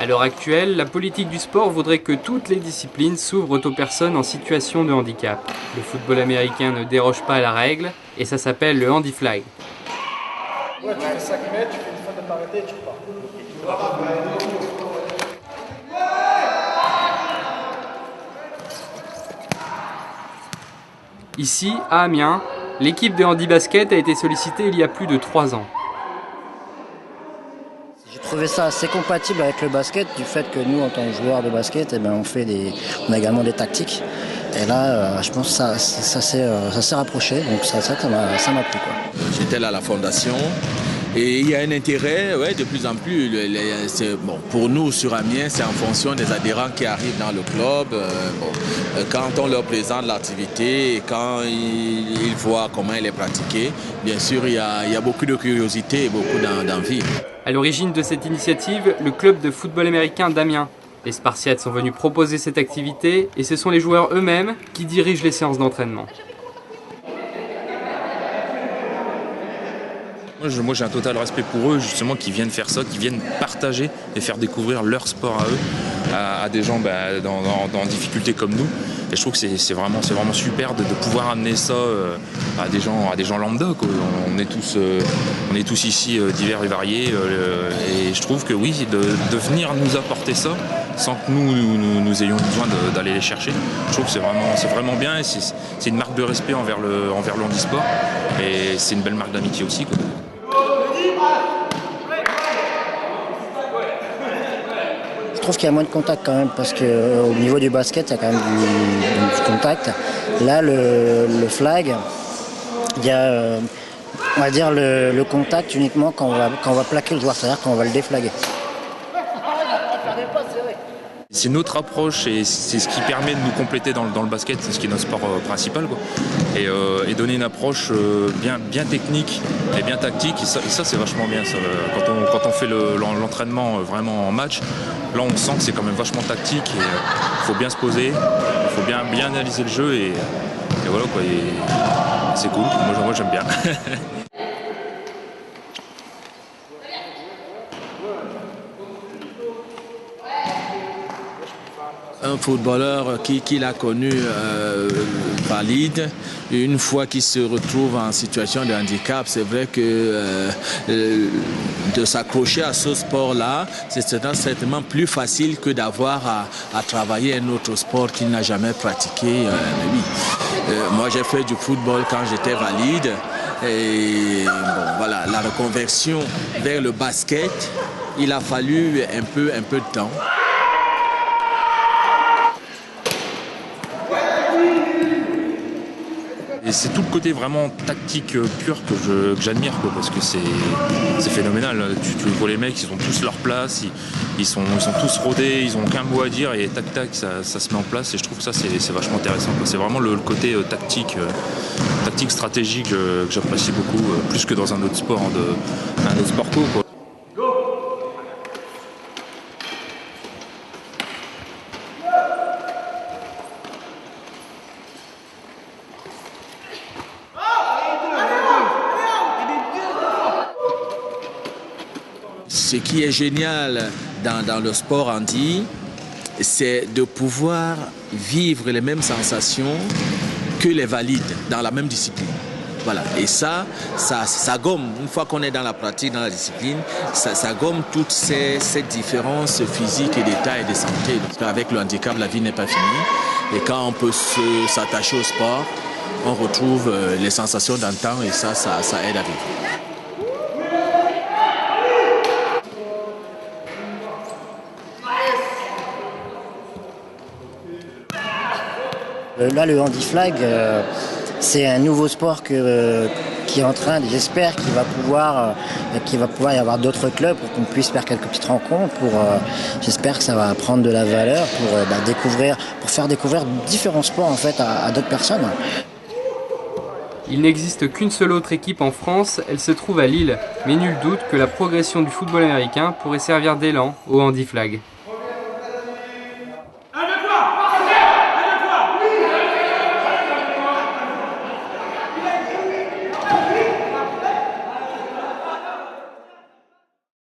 À l'heure actuelle, la politique du sport voudrait que toutes les disciplines s'ouvrent aux personnes en situation de handicap. Le football américain ne déroge pas à la règle et ça s'appelle le handi-flag. Ouais, tu fais 5 mètres, tu fais une faute de parité et tu repars. Ici, à Amiens, l'équipe de handi-basket a été sollicitée il y a plus de 3 ans. J'ai trouvé ça assez compatible avec le basket, du fait que nous, en tant que joueurs de basket, on a également des tactiques. Et là, je pense que ça s'est rapproché, donc ça m'a plu, quoi. J'étais là à la fondation et il y a un intérêt de plus en plus. Bon, pour nous, sur Amiens, c'est en fonction des adhérents qui arrivent dans le club. Quand on leur présente l'activité et quand ils voient comment elle est pratiquée, bien sûr, il y a beaucoup de curiosité et beaucoup d'envie. À l'origine de cette initiative, le club de football américain d'Amiens. Les Spartiates sont venus proposer cette activité et ce sont les joueurs eux-mêmes qui dirigent les séances d'entraînement. Moi j'ai un total respect pour eux, justement, qui viennent faire ça, qui viennent partager et faire découvrir leur sport à eux, à des gens dans difficulté comme nous. Et je trouve que c'est vraiment super de pouvoir amener ça à des gens lambda, quoi. On est tous ici divers et variés, et je trouve que oui, de venir nous apporter ça sans que nous ayons besoin d'aller les chercher, je trouve que c'est vraiment bien, et c'est une marque de respect envers le handisport, et c'est une belle marque d'amitié aussi, quoi. Je trouve qu'il y a moins de contact quand même, parce qu'au niveau du basket, il y a quand même du contact. Là, le flag, il y a, on va dire, le contact uniquement quand on va plaquer le joueur, c'est-à-dire quand on va le déflaguer. C'est notre approche et c'est ce qui permet de nous compléter dans le basket, c'est ce qui est notre sport principal, quoi. Et donner une approche bien technique et bien tactique, et ça c'est vachement bien. Ça. Quand on fait l'entraînement vraiment en match, là on sent que c'est quand même vachement tactique, et il faut bien se poser, il faut bien analyser le jeu, et voilà, quoi. Et c'est cool, moi j'aime bien. Un footballeur qui l'a connu valide, une fois qu'il se retrouve en situation de handicap, c'est vrai que de s'accrocher à ce sport-là, c'est certainement plus facile que d'avoir à travailler un autre sport qu'il n'a jamais pratiqué. Moi j'ai fait du football quand j'étais valide, et bon, voilà, la reconversion vers le basket, il a fallu un peu de temps. Et c'est tout le côté vraiment tactique pur que j'admire, quoi, parce que c'est phénoménal. Tu vois les mecs, ils ont tous leur place, ils sont tous rodés, ils ont aucun mot à dire, et tac ça se met en place, et je trouve que ça c'est vachement intéressant, quoi. C'est vraiment le côté tactique stratégique que j'apprécie beaucoup, plus que dans un autre sport, un autre sport co, quoi. Ce qui est génial dans le sport handi, c'est de pouvoir vivre les mêmes sensations que les valides dans la même discipline. Voilà. Et ça gomme, une fois qu'on est dans la pratique, dans la discipline, ça gomme toutes ces différences physiques et d'état et de santé. Parce qu'avec le handicap, la vie n'est pas finie. Et quand on peut s'attacher au sport, on retrouve les sensations d'antan, et ça aide à vivre. Là, le handi-flag, c'est un nouveau sport qui est en train, j'espère qu'il va pouvoir y avoir d'autres clubs pour qu'on puisse faire quelques petites rencontres. J'espère que ça va prendre de la valeur pour faire découvrir différents sports en fait à d'autres personnes. Il n'existe qu'une seule autre équipe en France, elle se trouve à Lille, mais nul doute que la progression du football américain pourrait servir d'élan au handi-flag.